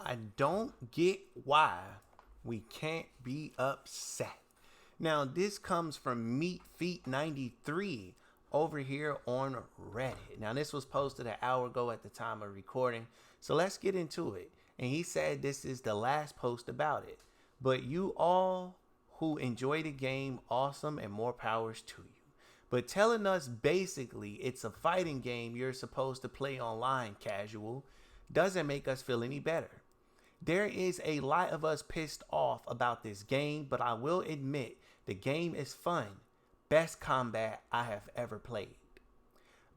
I don't get why we can't be upset. Now, this comes from Meat Feet 93 over here on Reddit. Now, this was posted an hour ago at the time of recording. So let's get into it. And he said this is the last post about it. But you all who enjoy the game, awesome and more powers to you. But telling us basically it's a fighting game you're supposed to play online casual doesn't make us feel any better. There is a lot of us pissed off about this game, but I will admit the game is fun. Best combat I have ever played.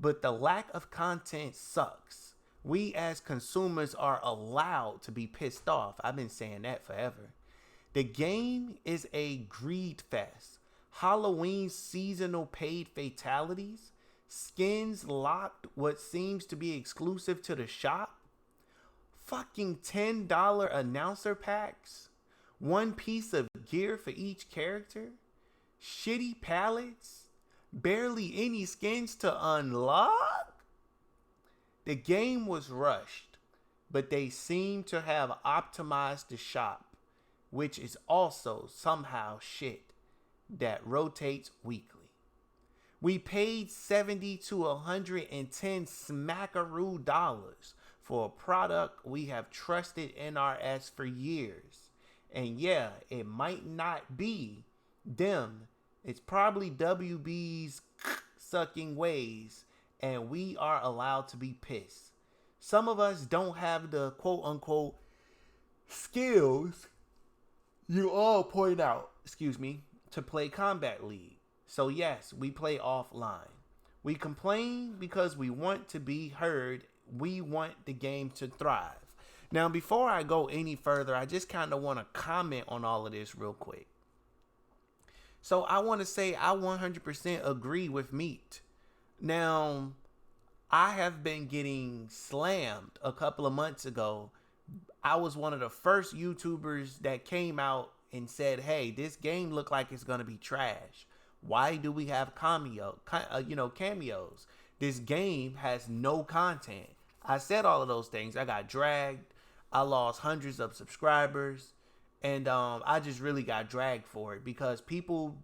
But the lack of content sucks. We as consumers are allowed to be pissed off. I've been saying that forever. The game is a greed fest. Halloween seasonal paid fatalities. Skins locked what seems to be exclusive to the shop. Fucking $10 announcer packs. One piece of gear for each character. Shitty palettes. Barely any skins to unlock. The game was rushed, but they seem to have optimized the shop, which is also somehow shit that rotates weekly. We paid 70 to 110 smackaroo dollars for a product we have trusted NRS for years. And yeah, it might not be them. It's probably WB's sucking ways, and we are allowed to be pissed. Some of us don't have the quote unquote skills you all point out, to play Combat League. So yes, we play offline. We complain because we want to be heard. We want the game to thrive. Now, before I go any further, I just kind of want to comment on all of this real quick. So I want to say I 100% agree with Meat. Now, I have been getting slammed a couple of months ago. I was one of the first YouTubers that came out and said, hey, this game look like it's going to be trash. Why do we have cameos? This game has no content. I said all of those things. I got dragged. I lost hundreds of subscribers. And I just really got dragged for it because people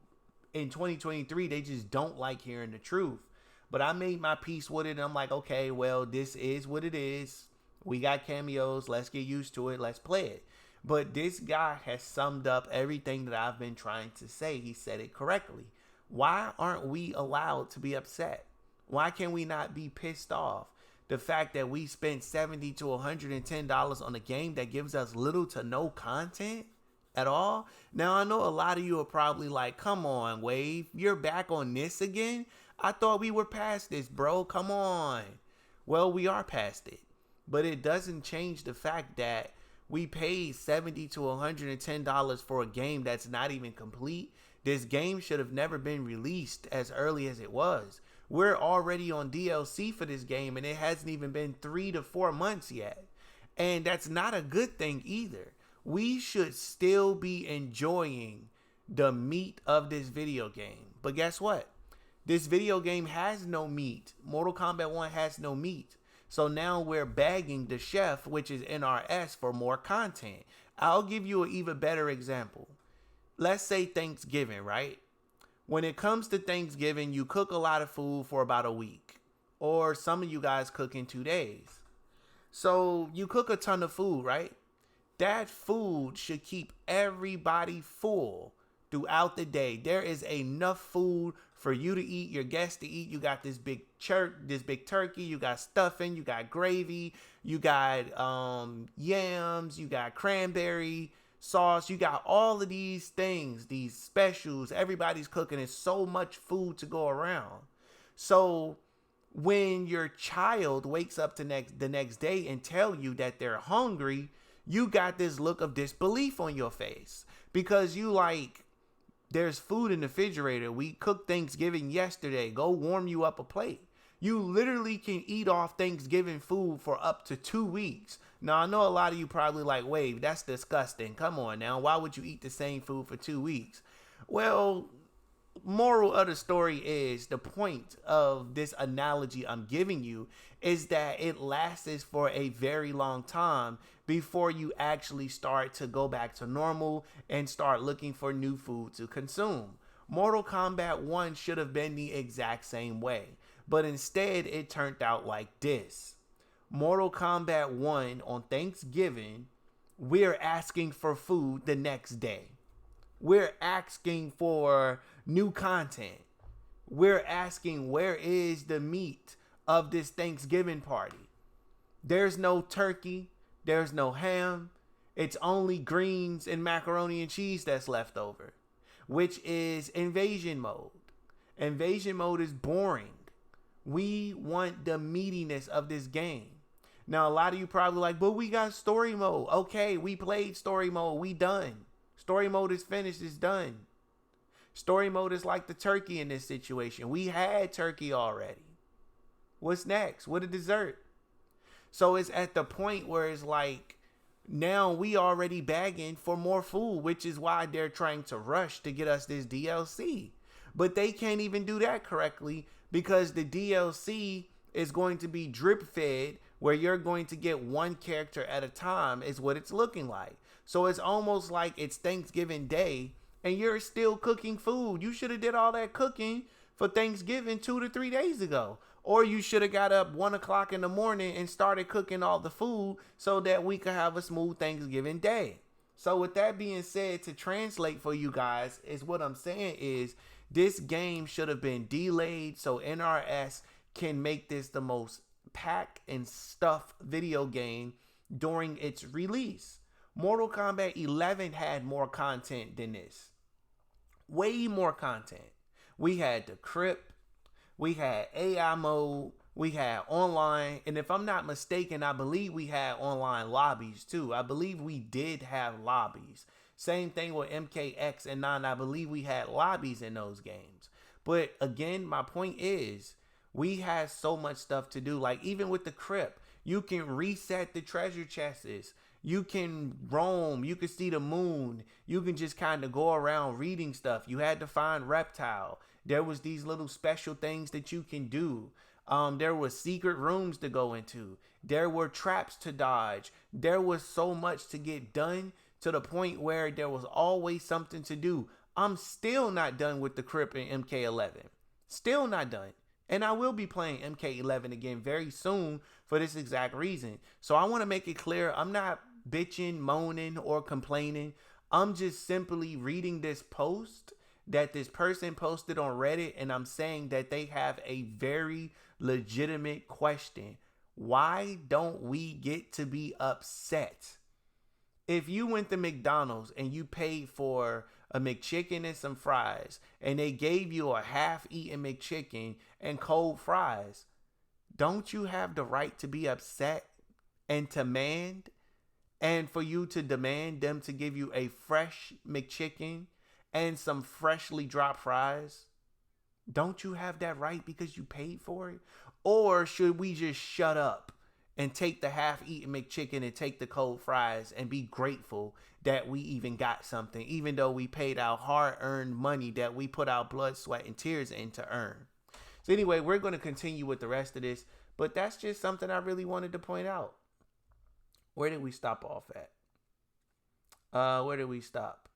in 2023, they just don't like hearing the truth. But I made my peace with it. And I'm like, okay, well, this is what it is. We got cameos. Let's get used to it. Let's play it. But this guy has summed up everything that I've been trying to say. He said it correctly. Why aren't we allowed to be upset? Why can we not be pissed off? The fact that we spent $70 to $110 on a game that gives us little to no content at all. Now, I know a lot of you are probably like, come on, Wave. You're back on this again? I thought we were past this, bro. Come on. Well, we are past it. But it doesn't change the fact that we paid $70 to $110 for a game that's not even complete. This game should have never been released as early as it was. We're already on DLC for this game, and it hasn't even been 3 to 4 months yet. And that's not a good thing either. We should still be enjoying the meat of this video game. But guess what? This video game has no meat. Mortal Kombat 1 has no meat. So now we're begging the chef, which is NRS, for more content. I'll give you an even better example. Let's say Thanksgiving, right? When it comes to Thanksgiving, you cook a lot of food for about a week. Or some of you guys cook in 2 days. So you cook a ton of food, right? That food should keep everybody full throughout the day. There is enough food for you to eat, your guests to eat. You got this big turkey, you got stuffing, you got gravy, you got yams, you got cranberry sauce, you got all of these things, these specials. Everybody's cooking. There's so much food to go around. So when your child wakes up the next day and tell you that they're hungry, you got this look of disbelief on your face because you like, there's food in the refrigerator. We cooked Thanksgiving yesterday. Go warm you up a plate. You literally can eat off Thanksgiving food for up to 2 weeks. Now, I know a lot of you probably like, Wave, that's disgusting. Come on now. Why would you eat the same food for 2 weeks? Well, moral of the story is, the point of this analogy I'm giving you is that it lasts for a very long time before you actually start to go back to normal and start looking for new food to consume. Mortal Kombat 1 should have been the exact same way, but instead it turned out like this. Mortal Kombat 1 on Thanksgiving, we're asking for food the next day. We're asking for new content. We're asking, where is the meat of this Thanksgiving party? There's no turkey. There's no ham. It's only greens and macaroni and cheese that's left over, which is invasion mode. Invasion mode is boring. We want the meatiness of this game. Now, a lot of you probably like, but we got story mode. Okay, we played story mode. We done. Story mode is finished. It's done. Story mode is like the turkey in this situation. We had turkey already. What's next? What a dessert. So it's at the point where it's like, now we already begging for more food, which is why they're trying to rush to get us this DLC. But they can't even do that correctly, because the DLC is going to be drip fed, where you're going to get one character at a time, is what it's looking like. So it's almost like it's Thanksgiving Day and you're still cooking food. You should have did all that cooking for Thanksgiving 2 to 3 days ago. Or you should have got up 1 o'clock in the morning and started cooking all the food so that we could have a smooth Thanksgiving day. So with that being said, to translate for you guys, is what I'm saying is, this game should have been delayed so NRS can make this the most pack and stuff video game during its release. Mortal Kombat 11 had more content than this. Way more content. We had the Crypt, we had AI mode, we had online, and if I'm not mistaken, I believe we had online lobbies too. I believe we did have lobbies. Same thing with MKX and 9. I believe we had lobbies in those games. But again, my point is, we had so much stuff to do. Like even with the Crypt, you can reset the treasure chests. You can roam. You can see the moon. You can just kind of go around reading stuff. You had to find Reptile. There was these little special things that you can do. There were secret rooms to go into. There were traps to dodge. There was so much to get done, to the point where there was always something to do. I'm still not done with the Crypt in MK11. Still not done. And I will be playing MK11 again very soon for this exact reason. So I want to make it clear, I'm not bitching, moaning, or complaining. I'm just simply reading this post that this person posted on Reddit, and I'm saying that they have a very legitimate question. Why don't we get to be upset? If you went to McDonald's and you paid for a McChicken and some fries, and they gave you a half-eaten McChicken and cold fries, don't you have the right to be upset and demand, and for you to demand them to give you a fresh McChicken and some freshly dropped fries? Don't you have that right because you paid for it? Or should we just shut up and take the half-eaten McChicken and take the cold fries and be grateful that we even got something, even though we paid our hard-earned money that we put our blood, sweat, and tears in to earn? So anyway, we're going to continue with the rest of this, but that's just something I really wanted to point out. Where did we stop off at? Where did we stop?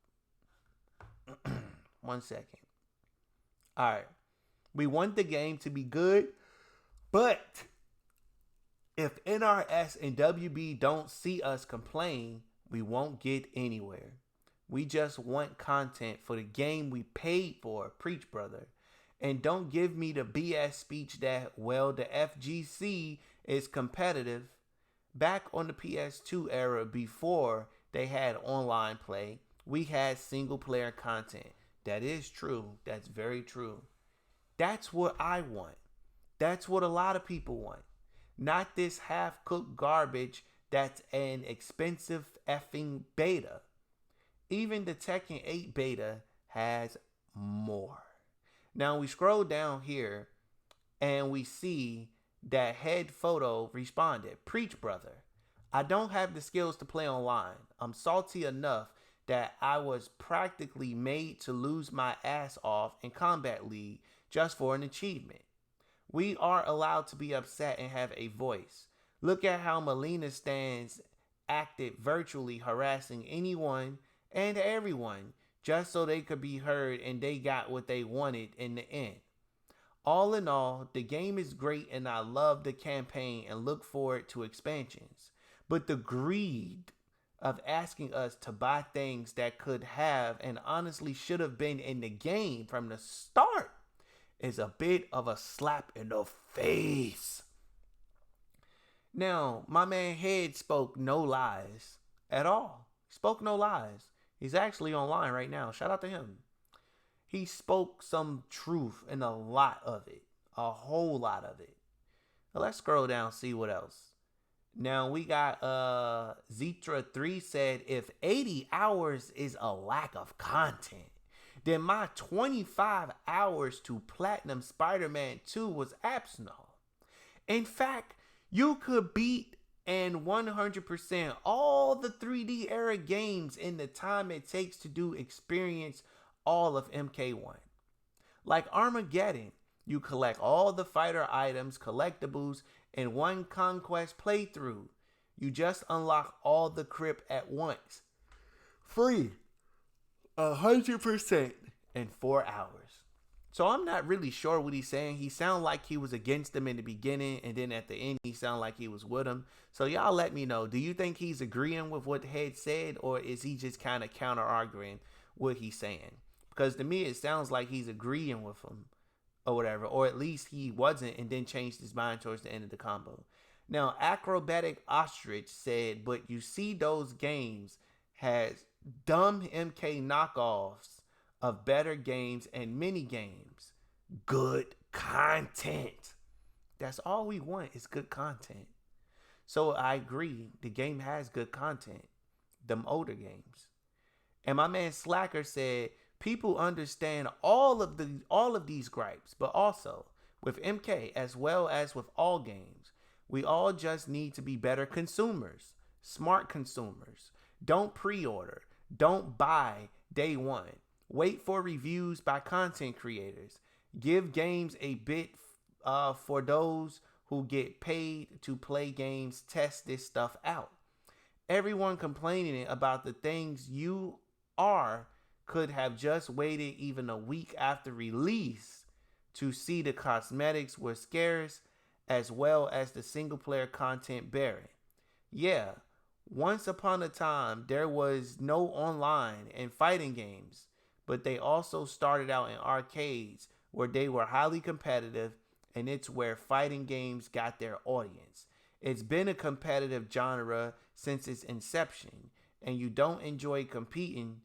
1 second. All right. We want the game to be good, but if NRS and WB don't see us complain, we won't get anywhere. We just want content for the game we paid for. Preach, brother. And don't give me the BS speech that, well, the FGC is competitive. Back on the PS2 era, before they had online play, we had single player content. That is true. That's very true. That's what I want. That's what a lot of people want. Not this half-cooked garbage that's an expensive effing beta. Even the Tekken 8 beta has more. Now we scroll down here and we see that Head Photo responded, "Preach, brother. I don't have the skills to play online. I'm salty enough that I was practically made to lose my ass off in Combat League just for an achievement. We are allowed to be upset and have a voice. Look at how Melina stands acted virtually harassing anyone and everyone just so they could be heard and they got what they wanted in the end. All in all, the game is great and I love the campaign and look forward to expansions. But the greed of asking us to buy things that could have and honestly should have been in the game from the start is a bit of a slap in the face. Now, my man Head spoke no lies at all. He spoke no lies. He's actually online right now. Shout out to him. He spoke some truth and a lot of it. A whole lot of it. Now let's scroll down, see what else. Now we got Zetra3 said, if 80 hours is a lack of content, then my 25 hours to Platinum Spider-Man 2 was optional. In fact, you could beat and 100% all the 3D era games in the time it takes to do experience all of MK1. Like Armageddon, you collect all the fighter items, collectibles, in one conquest playthrough. You just unlock all the crypt at once. Free. 100% in 4 hours. So I'm not really sure what he's saying. He sounded like he was against them in the beginning, and then at the end he sounded like he was with him. So y'all let me know. Do you think he's agreeing with what Head said, or is he just kind of counter-arguing what he's saying? Because to me it sounds like he's agreeing with him or whatever, or at least he wasn't and then changed his mind towards the end of the combo. Now, Acrobatic Ostrich said, but you see those games has dumb MK knockoffs of better games and mini games. Good content. That's all we want is good content. So I agree, the game has good content. Them older games. And my man Slacker said, people understand all of these gripes, but also with MK as well as with all games, we all just need to be better consumers, smart consumers. Don't pre-order, don't buy day one. Wait for reviews by content creators. Give games a bit for those who get paid to play games. Test this stuff out. Everyone complaining about the things you are could have just waited even a week after release to see the cosmetics were scarce as well as the single player content barren. Yeah, once upon a time there was no online and fighting games, but they also started out in arcades where they were highly competitive, and it's where fighting games got their audience. It's been a competitive genre since its inception, and you don't enjoy competing,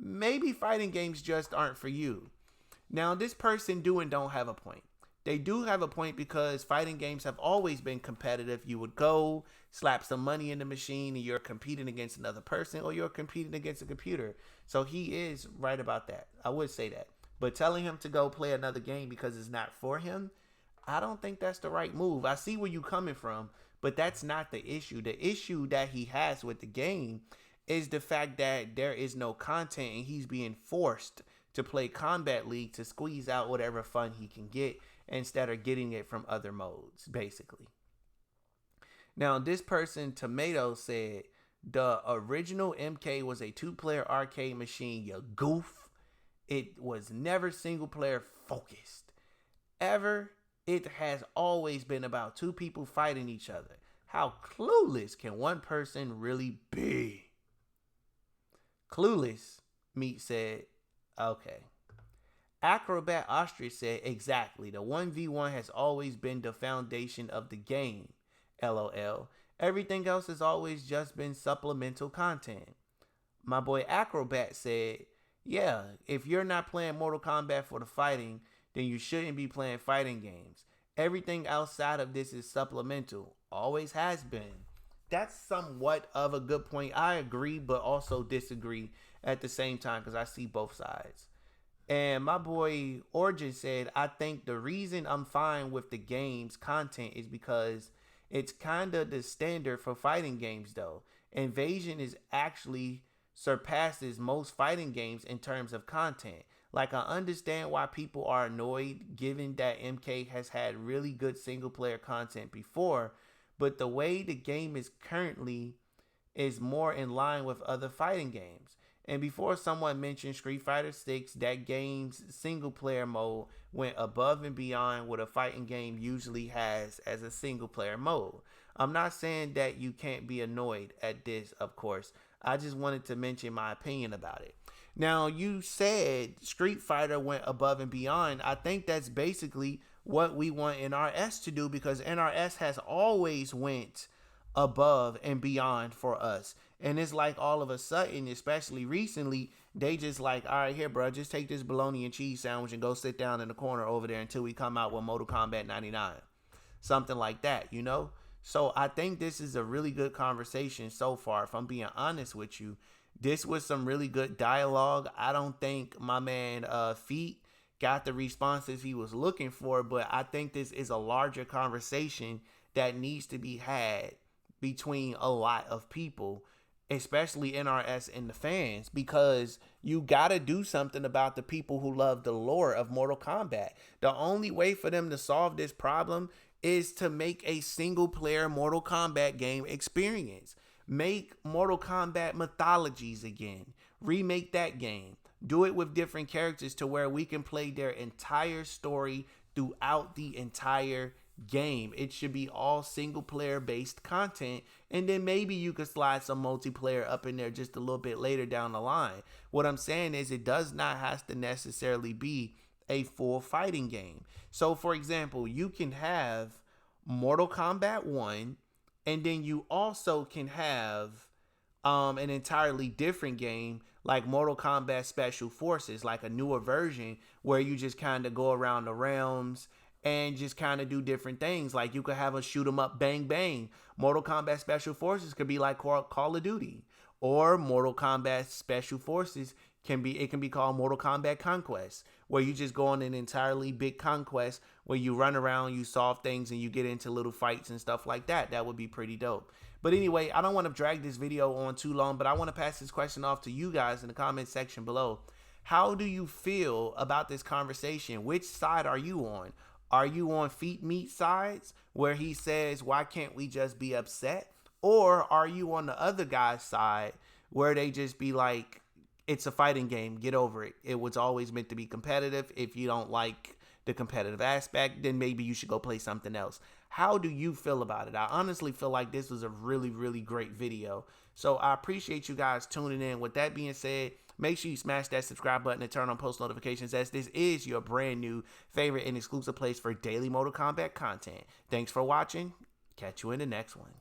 maybe fighting games just aren't for you. Now, this person do and don't have a point. They do have a point because fighting games have always been competitive. You would go, slap some money in the machine, and you're competing against another person, or you're competing against a computer. So he is right about that. I would say that. But telling him to go play another game because it's not for him, I don't think that's the right move. I see where you're coming from, but that's not the issue. The issue that he has with the game is the fact that there is no content and he's being forced to play Combat League to squeeze out whatever fun he can get instead of getting it from other modes, basically. Now, this person, Tomato, said, the original MK was a 2-player arcade machine, you goof. It was never single-player focused. Ever, it has always been about 2 people fighting each other. How clueless can one person really be? Clueless, Meat said, okay. Acrobat Ostrich said, exactly. The 1v1 has always been the foundation of the game. LOL. Everything else has always just been supplemental content. My boy Acrobat said, yeah, if you're not playing Mortal Kombat for the fighting, then you shouldn't be playing fighting games. Everything outside of this is supplemental. Always has been. That's somewhat of a good point. I agree, but also disagree at the same time because I see both sides. And my boy Origin said, I think the reason I'm fine with the game's content is because it's kind of the standard for fighting games, though. Invasion is actually surpasses most fighting games in terms of content. Like, I understand why people are annoyed given that MK has had really good single player content before, but the way the game is currently is more in line with other fighting games. And before someone mentioned Street Fighter 6, that game's single player mode went above and beyond what a fighting game usually has as a single player mode. I'm not saying that you can't be annoyed at this, of course. I just wanted to mention my opinion about it. Now, you said Street Fighter went above and beyond. I think that's basically what we want NRS to do, because NRS has always went above and beyond for us. And it's like all of a sudden, especially recently, they just like, all right, here, bro, just take this bologna and cheese sandwich and go sit down in the corner over there until we come out with Mortal Kombat 99. Something like that, you know? So I think this is a really good conversation so far. If I'm being honest with you, this was some really good dialogue. I don't think my man Feet got the responses he was looking for, but I think this is a larger conversation that needs to be had between a lot of people, especially NRS and the fans, because you got to do something about the people who love the lore of Mortal Kombat. The only way for them to solve this problem is to make a single player Mortal Kombat game experience. Make Mortal Kombat Mythologies again. Remake that game. Do it with different characters to where we can play their entire story throughout the entire game. It should be all single player based content, and then maybe you could slide some multiplayer up in there just a little bit later down the line. What I'm saying is, it does not have to necessarily be a full fighting game. So for example, you can have Mortal Kombat 1, and then you also can have an entirely different game like Mortal Kombat Special Forces, like a newer version where you just kind of go around the realms and just kind of do different things. Like you could have a shoot 'em up bang bang. Mortal Kombat Special Forces could be like Call of Duty, or Mortal Kombat Special Forces can be called Mortal Kombat Conquest, where you just go on an entirely big conquest where you run around, you solve things, and you get into little fights and stuff like that. That would be pretty dope. But anyway, I don't want to drag this video on too long, but I want to pass this question off to you guys in the comment section below. How do you feel about this conversation? Which side are you on? Are you on Feet Meat sides, where he says, why can't we just be upset? Or are you on the other guy's side, where they just be like, it's a fighting game, get over it. It was always meant to be competitive. If you don't like the competitive aspect, then maybe you should go play something else. How do you feel about it? I honestly feel like this was a really, really great video. So I appreciate you guys tuning in. With that being said, make sure you smash that subscribe button and turn on post notifications, as this is your brand new favorite and exclusive place for daily Mortal Kombat content. Thanks for watching. Catch you in the next one.